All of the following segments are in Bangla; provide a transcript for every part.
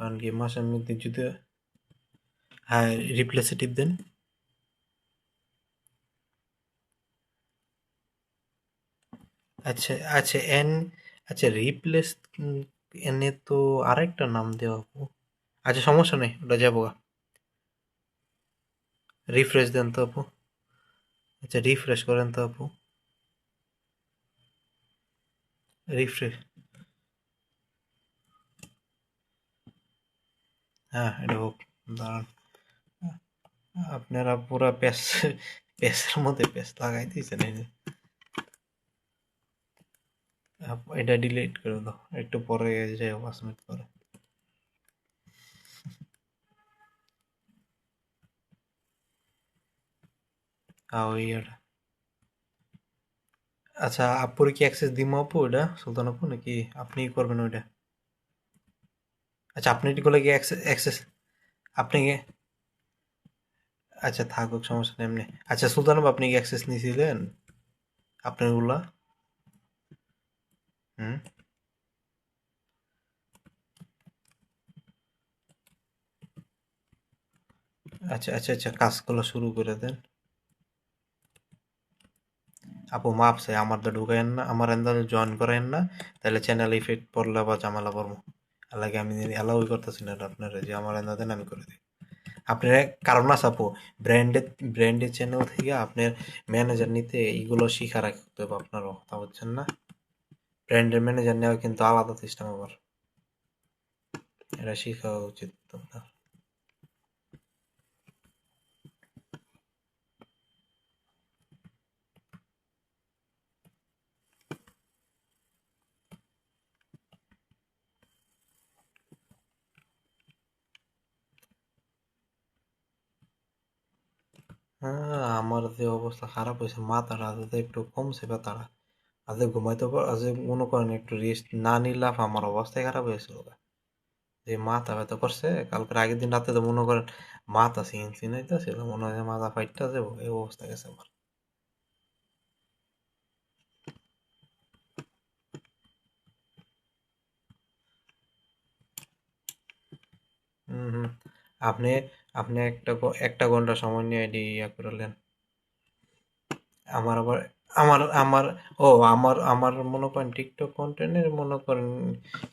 কারণ গেম মাসের মধ্যে যদি হ্যাঁ রিপ্লেসে টিপ দেন। আচ্ছা আচ্ছা আচ্ছা রিপ্লেস এনে তো আরেকটা নাম দেওয়া আপু। আচ্ছা সমস্যা নেই, ওটা যাবো। রিফ্রেশ দেন তো আপু। আচ্ছা রিফ্রেশ করেন তো আপু। রিফ্রেশ। হ্যাঁ এটা হোক। দাঁড়ান। আপনারা পুরা পেসের মধ্যে পেস লাগাই দিয়েছেন এই যে। এটা ডিলিট করে দাও, একটু পরে যাই 5 মিনিট পরে। ওই এটা। আচ্ছা আপুর কি অ্যাক্সেস দিমো আপু ওটা সুলতান আপু, নাকি আপনি করবেন ওইটা? আচ্ছা আপনি এগুলো কি অ্যাক্সেস আপনি কি? আচ্ছা থাকুক, সমস্যা নেই এমনি। আচ্ছা সুলতান আপু, আপনি কি অ্যাক্সেস নিয়েছিলেন আপনার ওগুলা? হুম। আচ্ছা আচ্ছা আচ্ছা, কাজগুলো শুরু করে দেন। আপু মাপ চাই, আমার তো ঢুকাইন না, আমার এন্দাজ জয়েন করেন না, তাহলে চ্যানেল ইফেক্ট পড়লে বা ঝামেলা পড়বো। লাগে আমি অ্যালাউই করতেছি না আপনারা যে আমার এন্দাজ দেন আমি করে দিই। আপনার কারণ আছে আপু, ব্র্যান্ডের ব্র্যান্ডের চ্যানেল থেকে আপনার ম্যানেজার নিতে এইগুলো শিখা রাখতে হবে আপনারও, কথা বলছেন না? ব্র্যান্ডের ম্যানেজার নেওয়া কিন্তু আলাদা সিস্টেম আবার, এটা শিখা উচিত আপনার। হ্যাঁ আমার যে অবস্থা খারাপ হয়েছে, মাথাটা আজ একটু কমছে ব্যথাটা। আজ ঘুমাইতে আজ মনে করেন একটু রেস্ট না নিলাম, আমার অবস্থাই খারাপ হয়েছিল। যে মাথা ব্যথা করছে কালকের আগের দিন রাতে, তো মনে করেন মাথা চিনাইতেছিল, মনে হয় যে মাথা ফাইটটা যাবো, এই অবস্থা গেছে আমার। হম হম। আপনি আপনি একটা ঘন্টা সময় নিয়ে এটি ইয়া করলেন। আমার আবার আমার ও আমার মনে করেন টিকটক কন্টেন্টের মনে করেন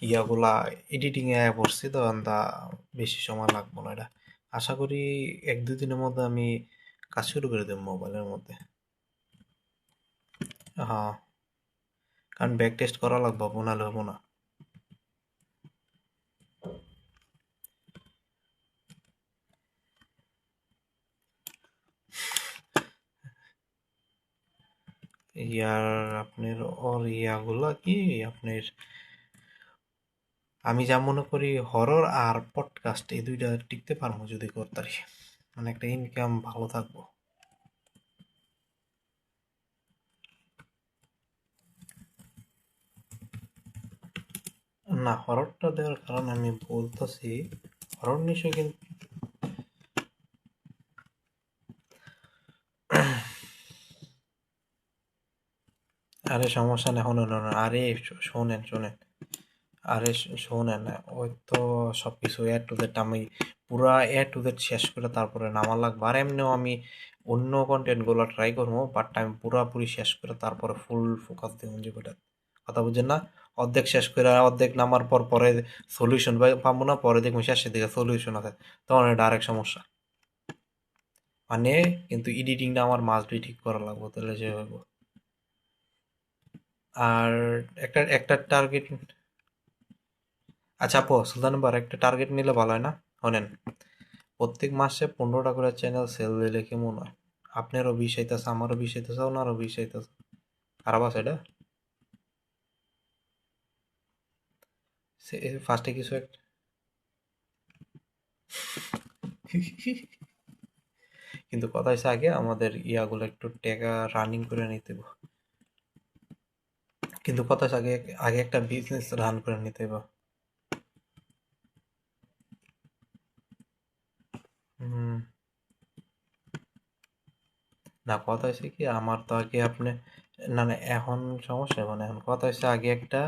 ইয়াগুলা এডিটিং এ পড়ছি তো, তা বেশি সময় লাগবে না এটা। আশা করি 1-2 দিনের মধ্যে আমি কাজ শুরু করে দেবো মোবাইলের মধ্যে। হ্যাঁ, কারণ ব্যাক টেস্ট করা লাগবে, নাহলে হবো না। ইয়ার আপনার ওর ইয়াগুলা কি আপনার, আমি যা মনে করি হরর আর পডকাস্ট এই দুইটা টিকতে পারবো যদি করতারি, মানে একটা ইনকাম ভালো থাকবো। না হররটা দেওয়ার কারণ আমি বলতেছি, হরর নিশ্চয় কিন্তু আরে সমস্যা নেই, শোনেন শোনেন, আরে শোনেন শোনেন, আরে শোনেন, ওই তো সবকিছু এ টু জেড আমি পুরা এ টু জেড শেষ করে তারপরে নামা লাগবে। আর এমনিও আমি অন্য কন্টেন্ট গুলো ট্রাই করবো, বাট আমি পুরাপুরি শেষ করে তারপরে ফুল ফোকাস দেবো যে কটা, কথা বুঝছেন না? অর্ধেক শেষ করে অর্ধেক নামার পর পরে সলিউশন পাবো না, পরে দেখবো শেষের দিকে সলিউশন আছে, তখন এটা আরেক সমস্যা। মানে কিন্তু এডিটিংটা আমার মাস্ট বি ঠিক করা লাগবে, তাহলে যে হইব। আর একটা একটা টার্গেট। আচ্ছা আপু সুলতান বার একটা টার্গেট নিলে ভালো হয় না? শোনেন, প্রত্যেক মাসে 15টা করে চ্যানেল সেল দিলে কেমন হয়? আপনারও 20 আইতাছে, আমারও 20 আইতাছে, ওনারও 20 আইতাছে। খারাপ আছে এটা? ফার্স্টে কিছু একটা কিন্তু কথা হচ্ছে আগে আমাদের ইয়াগুলো একটু টেকা রানিং করে নিতে হবে। কিন্তু কথা হচ্ছে আগে আগে একটা বিজনেস রান করে নিতে হবে। হুম। না কথা হচ্ছে কি, আমার তো আগে আপনি, না না এখন সমস্যা, মানে এখন কথা হচ্ছে আগে একটা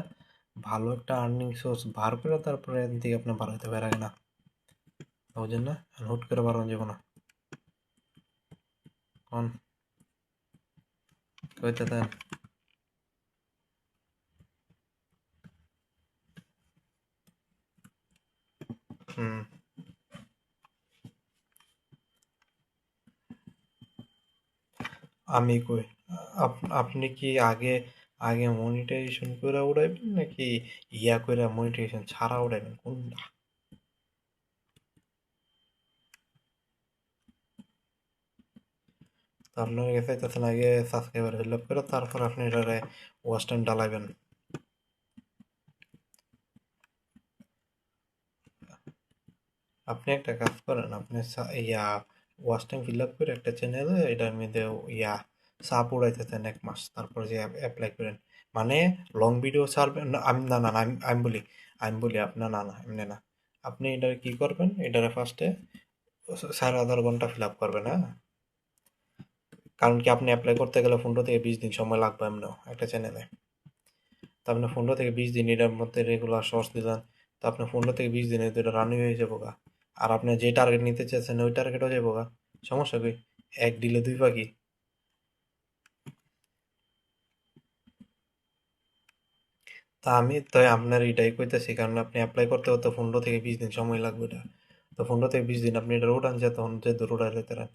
ভালো একটা আর্নিং সোর্স বার করে তারপরে এদিক থেকে আপনি বার হইতে পারে না, বুঝেন না? আর হুট করে বার হন যাবো না। কোন কইতে দেন। হুম। আমি কই আপনি কি আগে আগে মনিটাইজেশন করে উড়াইবেন নাকি ইয়া করে মনিটাইজেশন ছাড়া উড়াইবেন কোনটা? তো আপনার কাছে চাইতেছেন আগে সাবস্ক্রাইবার ফিল আপ করে তারপর আপনি এটারে ওয়াচ টাইম ডালাইবেন। আপনি একটা কাজ করেন, আপনি ইয়া ওয়াচ টাইম ফিল আপ করে একটা চ্যানেলে এটার মধ্যে ইয়া সাপ উড়াইতেছেন 1 মাস, তারপর যে অ্যাপ্লাই করেন। মানে লং ভিডিও ছাড়বেন না, আমি না না না, আমি বলি আপনার, না না এমনি না। আপনি এটারে কি করবেন, এটারে ফার্স্টে 4.5 ঘন্টা ফিল আপ করবেন, হ্যাঁ? কারণ কি আপনি অ্যাপ্লাই করতে গেলে 15 থেকে 20 দিন সময় লাগবে এমনিও একটা চ্যানেলে। তো আপনি 15 থেকে 20 দিন এটার মধ্যে রেগুলার শর্টস দিলেন, তো আপনার 15 থেকে 20 দিনে তো এটা রানিং হয়ে যাবো গা। আর আপনি যে টার্গেট নিতে চাচ্ছেন ওই টার্গেটও যাবো গা। সমস্যা কই? এক ডিলে দুই পাখি। তা আমি তো আপনার এটাই কইতেছি, কারণ আপনি অ্যাপ্লাই করতে হতো 15 থেকে 20 দিন সময় লাগবে এটা। তো 15 থেকে 20 দিন আপনি এটা উঠান, যে তখন যে দূর উঠাই যেতে পারেন।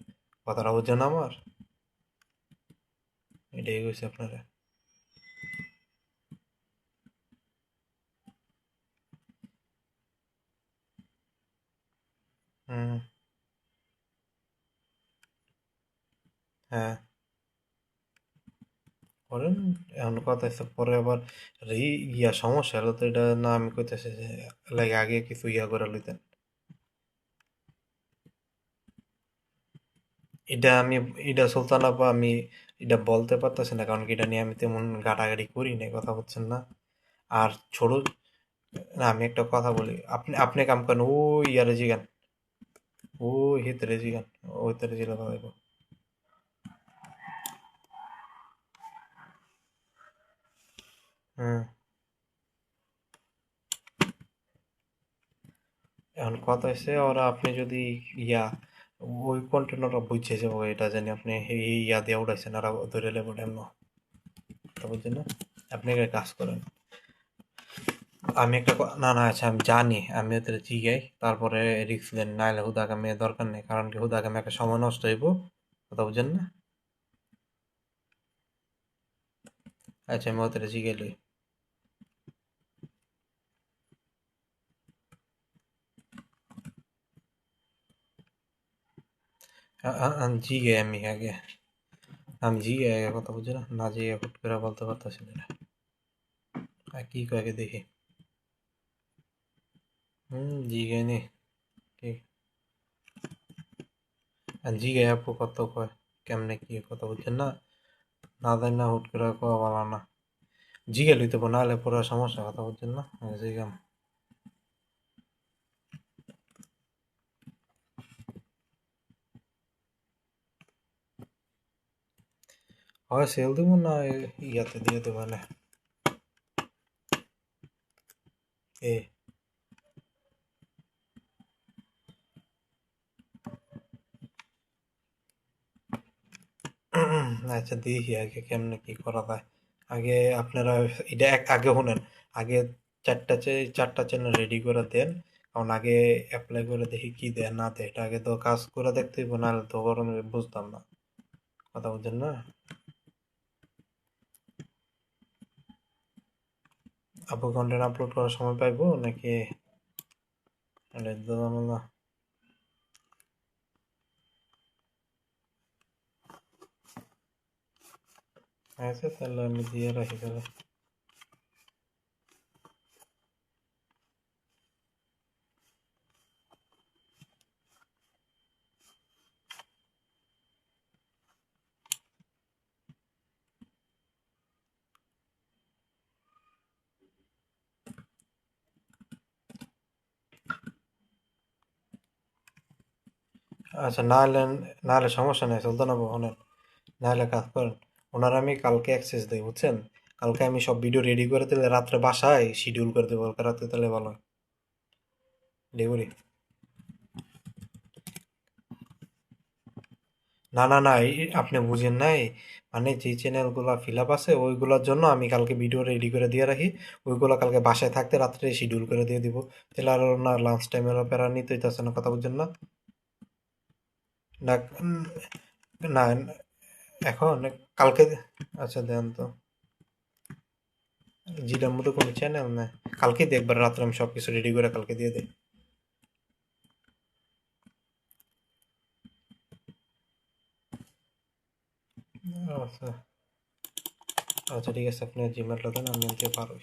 কথাটা বুঝছেন আমার? এটাই কইছি আপনারা। হুম। হ্যাঁ। করেন। এখন কথা হচ্ছে পরে আবার ইয়া সমস্যা হলো তো এটা না, আমি কইতেছি যে লাগে আগে কিছু ইয়া করে লইতেন। এটা আমি, এটা সুলতান আপা আমি এটা বলতে পারতেছি না, কারণ কি এটা নিয়ে আমি তেমন ঘাটাঘাটি করি নাই, কথা হচ্ছেন না। আর ছোট, না আমি একটা কথা বলি, আপনি আপনি কাম করেন ওই ইয়ারে জিগান, ওই হিতরে জিগান, ওই তরে জিলা ভালো। হুম। এখন কথা হচ্ছে ওরা, আপনি যদি ইয়া ওই কন্টেনারটা বুঝছে যে ও এটা জানি আপনি এই ইয়া দিয়ে উঠাইছেন আর ধরে লেবো এমন, কথা বুঝছেন না? আপনি একটা কাজ করেন, আমি একটা না না আচ্ছা আমি জানি, আমি ওদের জিগাই তারপরে রিস্ক দেন, নাহলে হুদাগামে দরকার নেই, কারণ কি হুদাগামে একটা সময় নষ্ট হইব, কথা বুঝছেন না? আচ্ছা আমি ওদের জিগাই লই। জিগাই আমি আগে, আমি জিগাই আগে, কথা বুঝছেন না, না জিগাই হুট করে বলতে পারতেছি না। আর কি কয় আগে দেখি। জিগাই নি। ঠিক। আর জিগাই আপু কত কয়, কেমনে কি কথা বুঝছেন না? না জানি না হুট করে কওয়া ভালো না। জিগাই লইতে পারবো, নাহলে পুরো সমস্যা, কথা বুঝছেন না? জিগাম। হয় সেল দিব না ইয়াতে দিয়ে দেবো না। এ আচ্ছা দেখি আগে কেমনে কি করা যায়। আগে আপনারা এটা আগে শুনেন, আগে চারটা চ্যানেল রেডি করে দেন, কারণ আগে অ্যাপ্লাই করে দেখি কি দেয় না দেয়, এটা আগে তো কাজ করে দেখতে হইব, নাহলে তো গরমে বুঝতাম না, কথা বুঝছেন না? আপু কন্টেন্ট আপলোড করার সময় পাইবো নাকি? এটা তো ঝামেলা। আচ্ছা তাহলে আমি দিয়ে রাখি তাহলে। আচ্ছা নাহলে সমস্যা নেই সুলতান আপু, শোনেন, নাহলে কাজ করেন, ওনার আমি কালকে অ্যাক্সেস দিই বুঝছেন, কালকে আমি সব ভিডিও রেডি করে তাহলে রাত্রে বাসায় শিডিউল করে দেবো, কালকে রাতে তাহলে ভালো হয়। ডেগুরি না না না, আপনি বুঝেন নাই, মানে যে চ্যানেলগুলো ফিল আপ আছে ওইগুলোর জন্য আমি কালকে ভিডিও রেডি করে দিয়ে রাখি, ওইগুলো কালকে বাসায় থাকতে রাত্রে শিডিউল করে দিয়ে দিব, তাহলে আর না লাঞ্চ টাইমের প্যারা নিতে হইতেছে না, কথা বুঝছেন না? না না এখন কালকে, আচ্ছা দেন তো, জিটার মধ্যে কোনো চ্যানেল না, কালকে দেখবার রাত্রে আমি সব কিছু রেডি করে কালকে দিয়ে দিই। আচ্ছা আচ্ছা ঠিক আছে, আপনি জিমেলটা দেন, আমি দিতে পারবো।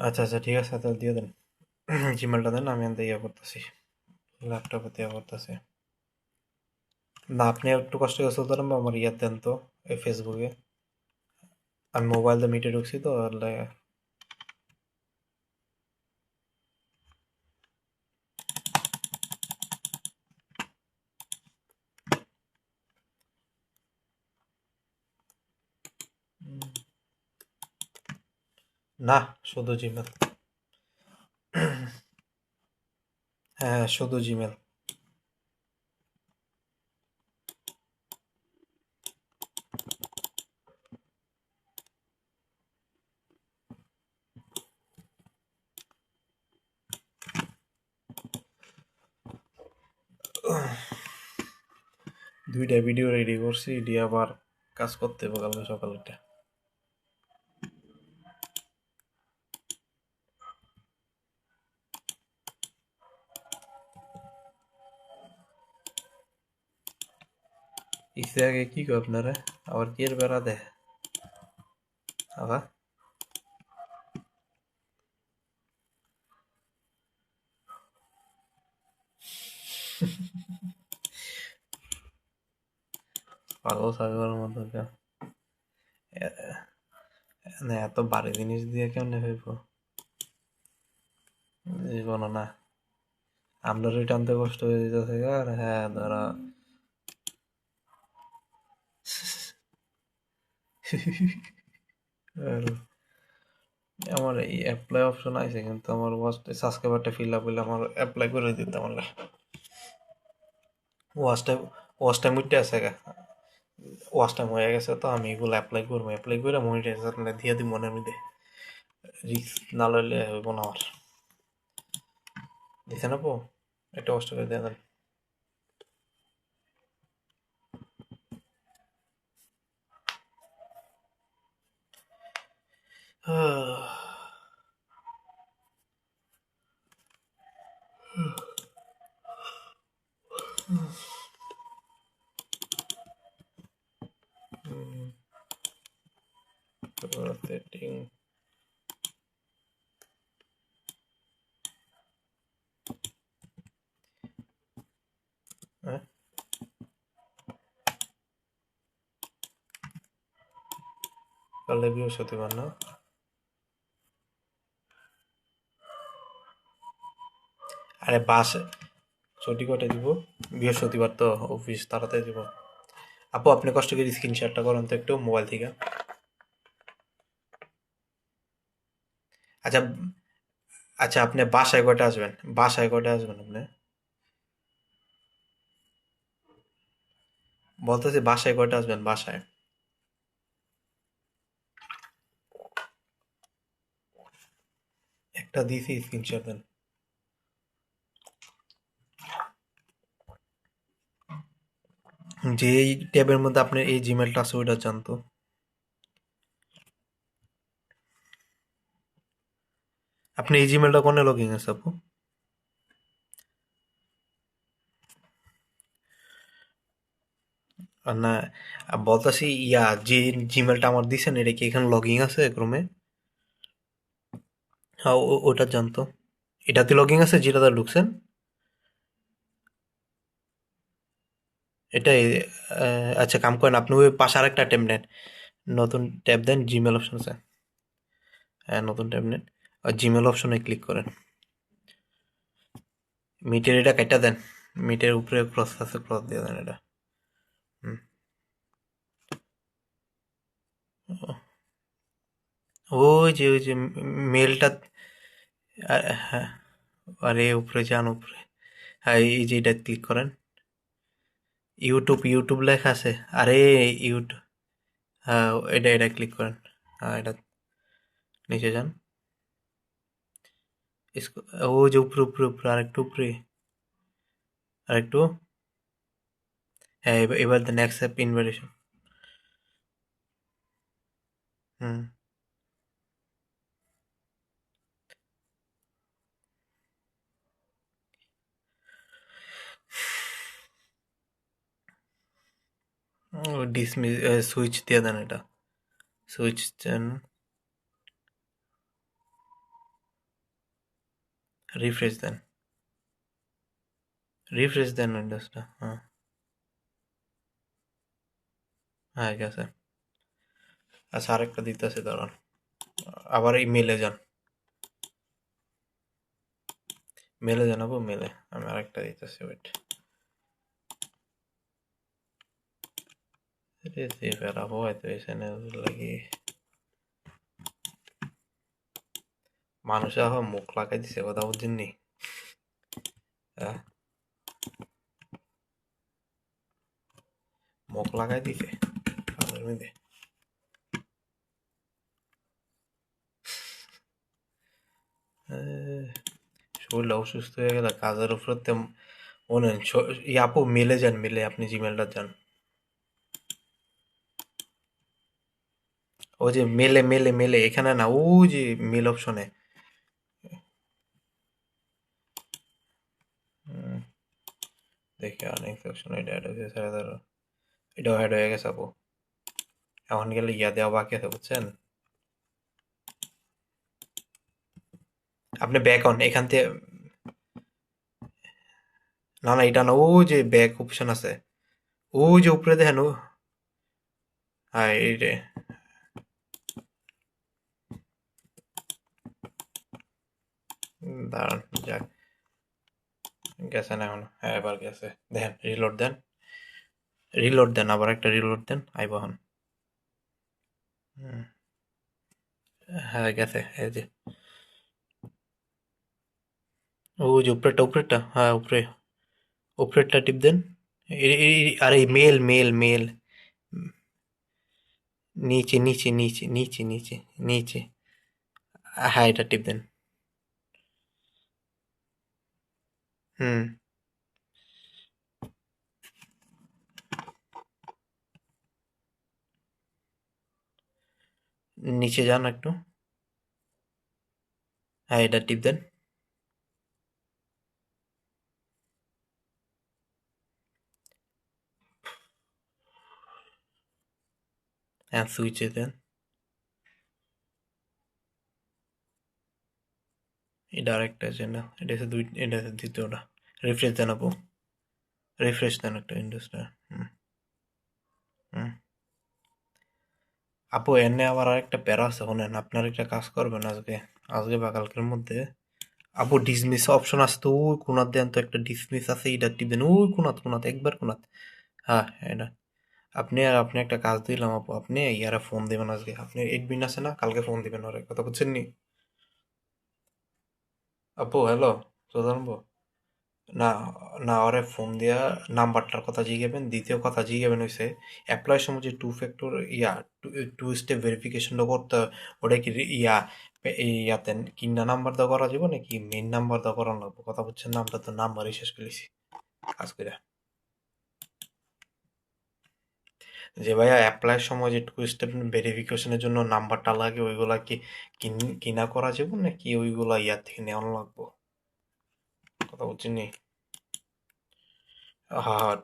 আচ্ছা আচ্ছা ঠিক আছে, তাহলে দিয়ে দেন। জিমেলটা দেন, আমি আনতে ইয়ে করতেছি, ল্যাপটপে দেওয়া করতেছি। না আপনি একটু কষ্ট করে চলতে পারেন, আমার ইয়ে দেন তো, এই ফেসবুকে আমি মোবাইল দিয়ে মিটে ঢুকছি তো না, শুধু জিমেল। হ্যাঁ শুধু জিমেল। 2টা ভিডিও রেডি করছি, এটি আবার কাজ করতে হবে কালকে সকালটা। ইসে আগে কি কয় আপনারা, আবার কি এর বেড়া দেয় আবার? পাগল ছাগলের মতো না, এত ভারী জিনিস দিয়ে কেমনে হইব? জীবন না, আমরা টানতে কষ্ট হয়ে যেতেছে, আর হ্যাঁ ধরা। আর আমার এই অ্যাপ্লাই অপশন আছে, কিন্তু আমার সাবস্ক্রাইবারটা ফিল আপ হইলে আমার অ্যাপ্লাই করে দিতে আমার ওয়াচ টাইম, ওয়াচ টাইম উঠতে আছে গা, ওয়াচ টাইম হয়ে গেছে, তো আমি এগুলো অ্যাপ্লাই করবো, অ্যাপ্লাই করে মনিটাইজার দিয়ে দিব মনের মধ্যে, রিস্ক না লইলে হইব না আমার। দিছে না পো, একটা কষ্ট করে দিয়ে দেন। সেটিং, হ্যাঁ কালে বৃহস্পতিবার না? আরে বাস ছুটি কটায় দিব? বৃহস্পতিবার তো অফিস তাড়াতাড়ি দিব। আপু আপনি কষ্ট করে স্ক্রিন শেয়ারটা করেন তো একটু মোবাইল থেকে। আচ্ছা আচ্ছা, আপনি বাসায় কয়টা আসবেন? বাসায় কয়টা আসবেন আপনি? বলতেছি বাসায় কয়টা আসবেন বাসায়? একটা দিছি, স্ক্রিনশট দেন। যে এই ট্যাবের মধ্যে আপনার এই জিমেলটা আছে ওইটা জানতো। আপনি এই জিমেলটা কোনে লগ ইন আছে আপু? আর না, বলতেছি ইয়া, যে জিমেলটা আমার দিছেন এটা কি এখানে লগ ইন আছে ক্রমে? হ্যাঁ ওটা জানতো। এটাতে লগ ইন আছে যেটাতে ঢুকছেন? এটাই আচ্ছা কাম করেন, আপনি ওই পাশে আরেকটা ট্যাব নেন, নতুন ট্যাব দেন, জিমেল অপশন আছে। হ্যাঁ নতুন ট্যাব নেন, আর জিমেল অপশনে ক্লিক করেন। মিটের এটা কাইটা দেন, মিটের উপরে ক্রস আছে, ক্রস দিয়ে দেন এটা। হুম ওই যে মেলটা। হ্যাঁ, আরে উপরে যান উপরে। হ্যাঁ, এই যে এটা ক্লিক করেন। ইউটিউব ইউটিউব লেখা আছে। আরে ইউটিউব। হ্যাঁ, এটা ক্লিক করেন। হ্যাঁ, এটা নিচে যান। ওই যে উপরে উপরে উপরে আরেকটু উপরে, আরেকটু। হ্যাঁ, এবার দেন অ্যাকসেপ্ট ইনভাইটেশন। হুম। ডিসমিস, সুইচ দিয়ে দেন এটা। সুইচ দেন। রিফ্রেশ দেন। রিফ্রেশ দেন উইন্ডোজটা। হ্যাঁ, হ্যাঁ গেছে। আচ্ছা, আরেকটা দিতেছে দাঁড়ান। আবার এই মেলে যান। মেলে জানাবো মেলে। আমি আরেকটা দিতেছি, ওয়েট। রিসিভার আবো হয়তো এখানে লাগি মানুষ আবার মুখ লাগাই দিছে, কথা বুঝছেন নি? হ্যাঁ, মুখ লাগাই দিছে কাজের মধ্যে। আহ, শরীরটা অসুস্থ হয়ে গেল কাজের উপর মনে আপু মেলে যান, মেলে আপনি জিমেলটা যান। ও যে মেলে মেলে মেলে এখানে না, ও যে মেল অপশনে। দেখি অনেক সেকশন, এটা অ্যাড হয়ে গেছে। এটাও অ্যাড হয়ে গেছে আপু। এখন গেলে ইয়া দেওয়া বাকি আছে, বুঝছেন? আপনি ব্যাক অন এখান থেকে। না না, এটা না, ও যে ব্যাক অপশন আছে। ও যে উপরে দেখেন ও। হ্যাঁ, এই রে। দাঁড়ান, যাক। গেছে না এখন? হ্যাঁ, এবার গেছে। দেখেন, রিলোড দেন। রিলোড দেন, আবার একটা রিলোড দেন, আইব এখন। হুম, হ্যাঁ গেছে, এই যে। ও যে উপরেরটা উপরেরটা, হ্যাঁ উপরে। উপরেরটা টিপ দেন। আরে মেল মেল মেল। নিচে নিচে নিচে নিচে নিচে নিচে। হ্যাঁ, এটা টিপ দেন। হুম। নিচে যান একটু। হ্যাঁ, এটা টিপ দেন। হ্যাঁ, সুইচে দেন। এটা আরেকটা আছে না, এটা হচ্ছে দুই, এটা হচ্ছে দ্বিতীয়টা। রিফ্রেশ দেন আপু। রিফ্রেশ দেন একটা ইন্ডাস্ট্রি। হুম। হুম। আপু এনে আবার আরেকটা প্যারা আছে, শোনেন। আপনার একটা কাজ করবেন আজকে, আজকে বা কালকের মধ্যে। আপু ডিসমিস অপশন আছে তো, ওই কোনাত দেন তো একটা ডিসমিস আছে, এটা টিপ দেন। ওই কোনাত কোনাত একবার কোনাত। হ্যাঁ, এটা। আপনি একটা কাজ দিলাম আপু, আপনি ইয়ারে ফোন দিবেন আজকে। আপনি এডমিন আছে না, কালকে ফোন দিবেন ওরে, কথা বুঝছেন নি? আপু হ্যালো, জানবো। না, না ওরে ফোন দিয়া নাম্বারটার কথা জিজ্ঞাবেন। দ্বিতীয় কথা জিজ্ঞাবেন হইছে অ্যাপ্লাই সময় যে টু ফ্যাক্টর ইয়া, টু স্টেপ ভেরিফিকেশনটা করতে হয়, ওটা কি ইয়া ইয়াতে কিনা নাম্বার দেওয়া করা যাবে নাকি মেন নাম্বার দেওয়া করা লাগবে, কথা বুঝছেন না? আমরা তো নাম্বারই শেষ করেছি কাজ করে। যে ভাইয়া অ্যাপ্লাই সময় যে টু স্টেপ ভেরিফিকেশনের জন্য নাম্বারটা লাগে, ওইগুলা কি কিনা করা যাবে নাকি ওইগুলা ইয়ার থেকে নেওয়া লাগবো, কথা বুঝছেন নি? হ্যাঁ হ্যাঁ,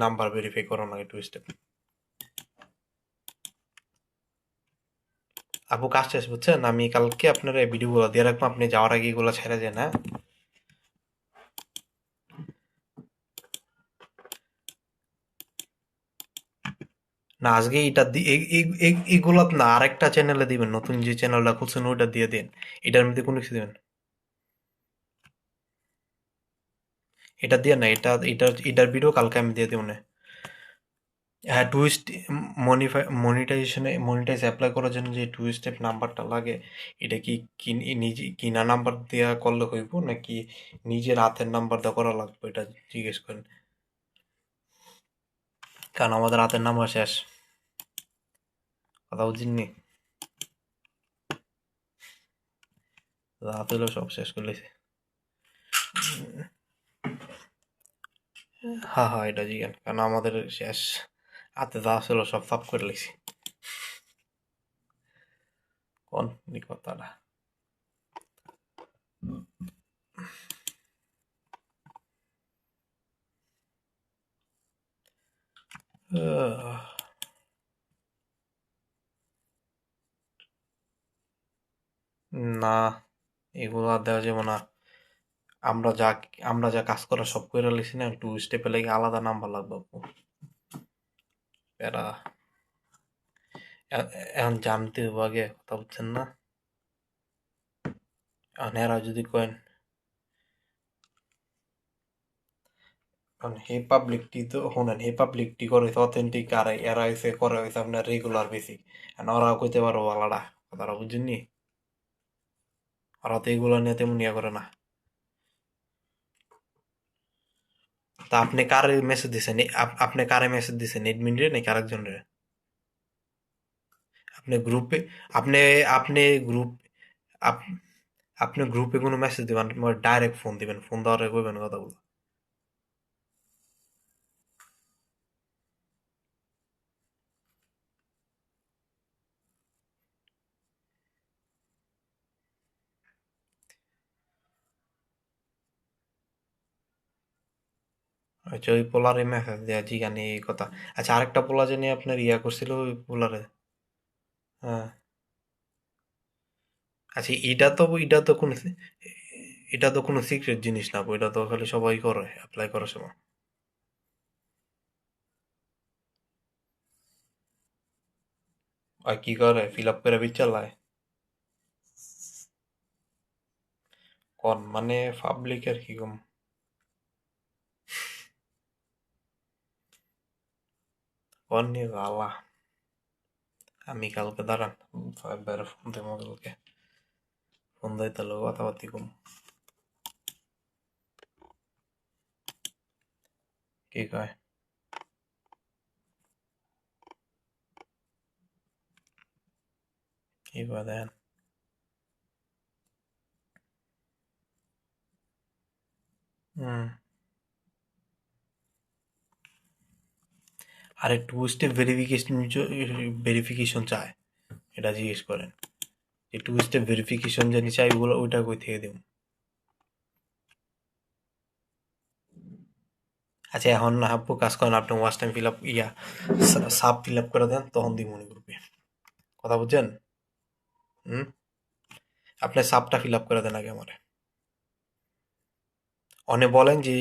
নাম্বার ভেরিফাই করা লাগে টু স্টেপ। আপু কাজ শেষ, বুঝছেন? আমি কালকে আপনার এই ভিডিওগুলো দিয়ে রাখবো, আপনি যাওয়ার আগে এগুলো ছেড়ে যান, হ্যাঁ? না, আজকে এটা এগুলা না, আরেকটা চ্যানেলে দিবেন, নতুন যে চ্যানেলটা খুলছেন ওইটা দিয়ে দিন। এটার মধ্যে কোনো কিছু দিবেন। এটা দিয়ে না, এটার ভিডিও কালকে আমি দিয়ে দিব না। হ্যাঁ, মনিটাইজ অ্যাপ্লাই করার জন্য যে টু স্টেপ নাম্বারটা লাগে, এটা কি নিজে কিনা নাম্বার দেওয়া করলে হইব নাকি নিজের হাতের নাম্বার দেওয়া করা লাগবে, এটা জিজ্ঞেস করেন। কারণ আমাদের হাতের নাম্বার শেষ, কথা বুঝিনি, হাত হলেও সব শেষ করে লেছে। হ্যাঁ হ্যাঁ, এটা জিজ্ঞেন, কারণ আমাদের শেষ, হাতে যা ছিল সব সাফ করে লেছি। কোন নি কথাটা? আহ, না, এগুলো আর দেওয়া যাবে না। আমরা যা আমরা যা কাজ করা সব করে লিখছি না, টু স্টেপে লাগে আলাদা নাম্বার লাগবে আপু। এরা এখন জানতে হবে আগে, কথা বুঝছেন না? এখন এরা যদি কয়েন, কারণ হে পাবলিকটি তো শোনেন, হে পাবলিকটি করে হইছে অথেন্টিক, আর এরা হইছে করে হইছে আপনার রেগুলার বেসিক। এখন ওরা কইতে পারবো আলাদা, কথাটা বুঝছেননি? ওরা তো এগুলো নিয়ে তেমন ইয়া করে না। তা আপনি কারে মেসেজ দিছেন? আপনি কারে মেসেজ দিছেন, এডমিন রে নাকি আরেকজন রে? আপনি গ্রুপে, আপনি আপনি গ্রুপ আপ- আপনি গ্রুপে কোনো মেসেজ দিবেন, ডাইরেক্ট ফোন দিবেন, ফোন দেওয়ারে কইবেন কথাগুলো। আচ্ছা, ওই পোলারে মেসেজ দেয়া জিগানি এই কথা। আচ্ছা, আরেকটা পোলা জানি আপনার ইয়া করছিল ওই পোলারে। হ্যাঁ। আচ্ছা, এটা তো কোনো সিক্রেট জিনিস না আপু, এটা তো খালি সবাই করে অ্যাপ্লাই করার সময়। আর কি করে, ফিল আপ করে বিচালায়? কোন মানে পাবলিকের কি কম? কোন নিয়ে জ্বালা। আমি কালকে দাঁড়ান, একবার ফোন দেবো কালকে, ফোন দেয় তাহলে কথাবার্তি কম। কি কয়? কি কয় দেখেন। হুম। আরে টু স্টেপ ভেরিফিকেশন চায়, এটা জিজ্ঞেস করেন। যে টু স্টেপ ভেরিফিকেশন জানি চাই, ওগুলো ওইটা কই থেকে দেব? আচ্ছা, এখন না আপু কাজ করেন, আপনি watch time fill up sub fill up করে দেন, তখন দিব মনে করবে, কথা বুঝছেন? হুম। আপনি সাবটা ফিল আপ করে দেন আগে আমারে। অনে বলেন যে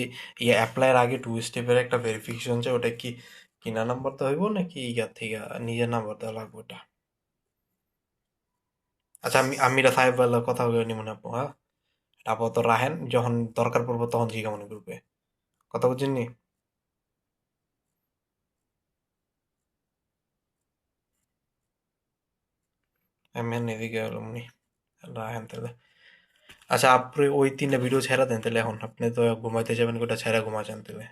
ইয়া অ্যাপ্লাইয়ের আগে টু স্টেপের একটা ভেরিফিকেশন চাই, ওটা কি কিনা নাম্বার তো হইব নাকি ইয়ার থেকে নিজের নাম্বার দেওয়া লাগবে ওটা? আচ্ছা, আমি এটা সাহেব কথা বলে নিব না আপু, হ্যাঁ? আপাতত রাহেন, যখন দরকার পড়বো তখন জিগা মনে করবে, কথা বুঝছেন নি? আমি এদিকে এলাম নি, রাহেন তাহলে। আচ্ছা, আপনি ওই তিনটা ভিডিও ছেড়ে দেন তাহলে, এখন আপনি তো ঘুমাইতে যাবেন, ওটা ছেড়ে ঘুমা যান তাহলে।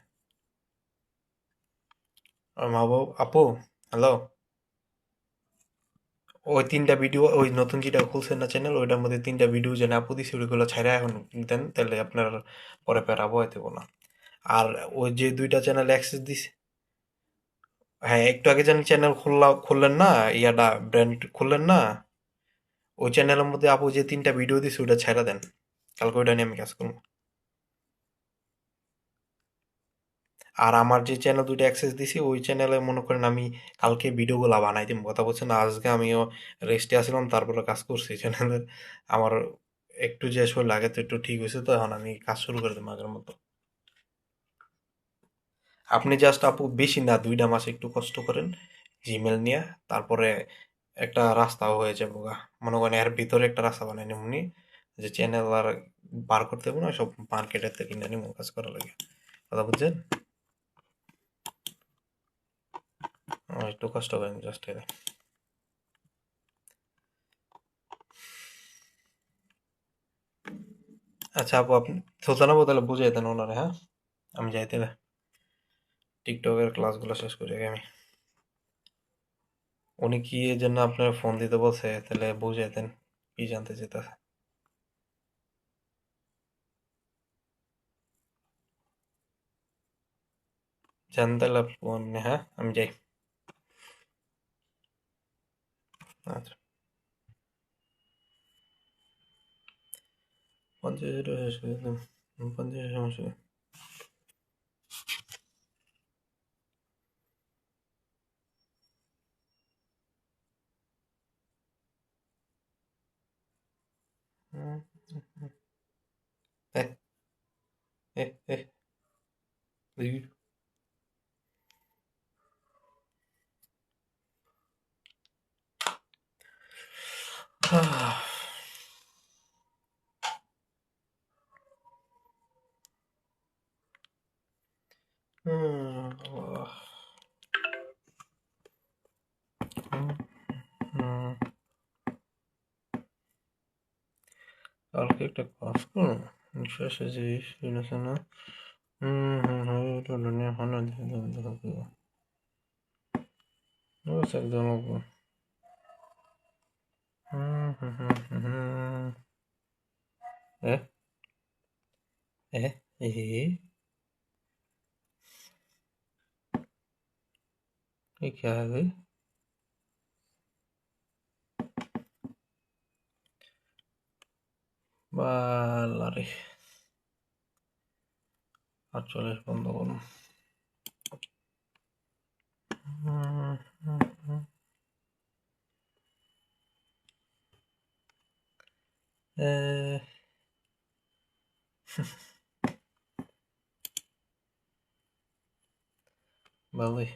আর মা বাবু আপু, হ্যালো। ওই তিনটা ভিডিও, ওই নতুন যেটা খুলছেন না চ্যানেল, ওইটার মধ্যে তিনটা ভিডিও যেন আপু দিছি, ওইগুলো ছেড়ে এখন দেন তাহলে আপনার পরে পেরাবো হইতে না। আর ওই যে দুইটা চ্যানেল অ্যাক্সেস দিছে, হ্যাঁ, একটু আগে যেন চ্যানেল খুললেন না, ইয়াটা ব্র্যান্ড খুললেন না, ওই চ্যানেলের মধ্যে আপু যে তিনটা ভিডিও দিছে ওইটা ছেড়ে দেন, কালকে ওইটা নিয়ে আমি কাজ করবো। আর আমার যে চ্যানেল দুটো অ্যাক্সেস দিছি, ওই চ্যানেলে মনে করেন আমি কালকে ভিডিওগুলো বানাই দিব, কথা বলছেন না? আজকে আমিও রেস্টে আসলাম, তারপরে কাজ করছি চ্যানেলে। আমার একটু যে শরীর লাগে তো একটু ঠিক হয়েছে, তো এখন আমি কাজ শুরু করে দেবো আগের মতো। আপনি জাস্ট আপু বেশি না, 2টা মাস একটু কষ্ট করেন জিমেল নিয়ে, তারপরে একটা রাস্তাও হয়ে যাবো গা। মনে করেন এর ভিতরে একটা রাস্তা বানাই নিমুনি, যে চ্যানেল আর বার করতে হবে না, সব মার্কেটের থেকে কিনে নিমু কাজ করা লাগে, কথা বুঝছেন? একটু কষ্ট করেন জাস্ট এনে। আচ্ছা আপু, আপনি সুলতানা আপু তাহলে বুঝিয়ে দেন ওনারে, হ্যাঁ? আমি যাইতে টিকটকের ক্লাসগুলো শেষ করি আগে আমি। উনি কি এর জন্য আপনার ফোন দিতে বলছে, তাহলে বুঝিয়ে দেন কি জানতে চাইতেছে। জান তাহলে ফোন, হ্যাঁ আমি যাই। আচ্ছা, 50 শেষ করে দিলাম, 50 সমস্যা নেই। হুম, এ এ এ দুই- আল্লাহ। হুম, হুম। কালকে একটা কাজ করুন, শেষে যে শুনেছে না। হুম হুম হুম, এটা নিয়ে হানা দিয়ে দেবো। বস একদম হুম হুম হুম হুম হুম। এ এ এ ये क्या है भाई? বালারে 48 বন্ধ করুন। হুম, হুম, হুম। এ, ভালোই।